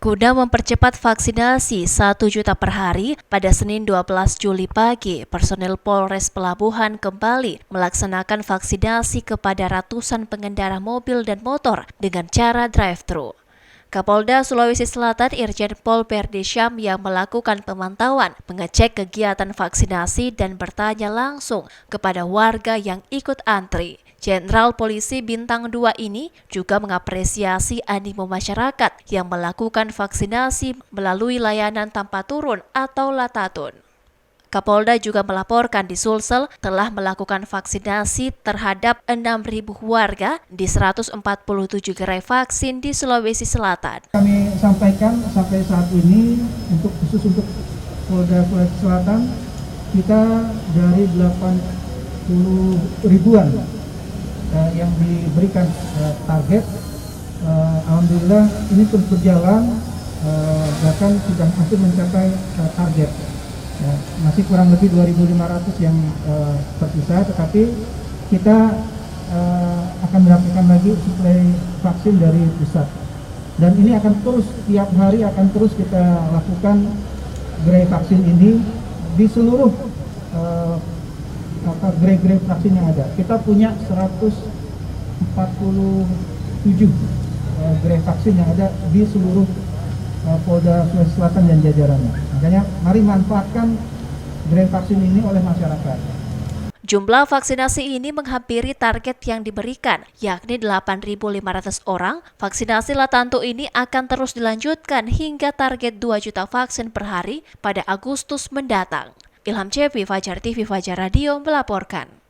Guna mempercepat vaksinasi 1 juta per hari, pada Senin 12 Juli pagi, personil Polres Pelabuhan kembali melaksanakan vaksinasi kepada ratusan pengendara mobil dan motor dengan cara drive-thru. Kapolda Sulawesi Selatan Irjen Pol Perdi Syam yang melakukan pemantauan, mengecek kegiatan vaksinasi dan bertanya langsung kepada warga yang ikut antri. Jenderal Polisi Bintang 2 ini juga mengapresiasi animo masyarakat yang melakukan vaksinasi melalui layanan tanpa turun atau latatun. Kapolda juga melaporkan di Sulsel telah melakukan vaksinasi terhadap 6.000 warga di 147 gerai vaksin di Sulawesi Selatan. Kami sampaikan sampai saat ini khusus untuk Polda Sulawesi Selatan kita dari 80 ribuan yang diberikan target. Alhamdulillah ini terus berjalan, bahkan sudah hampir mencapai target. Ya, masih kurang lebih 2.500 yang tersisa, tetapi kita akan mendapatkan lagi suplai vaksin dari pusat. Dan ini akan terus, tiap hari akan terus kita lakukan gerai vaksin ini di seluruh gerai-gerai vaksin yang ada. Kita punya 147 gerai vaksin yang ada di seluruh Polda Sulawesi Selatan dan jajarannya. Makanya mari manfaatkan gerai vaksin ini oleh masyarakat. Jumlah vaksinasi ini menghampiri target yang diberikan, yakni 8.500 orang. Vaksinasi Latantu ini akan terus dilanjutkan hingga target 2 juta vaksin per hari pada Agustus mendatang. Ilham Cepi, Fajar TV, Fajar Radio melaporkan.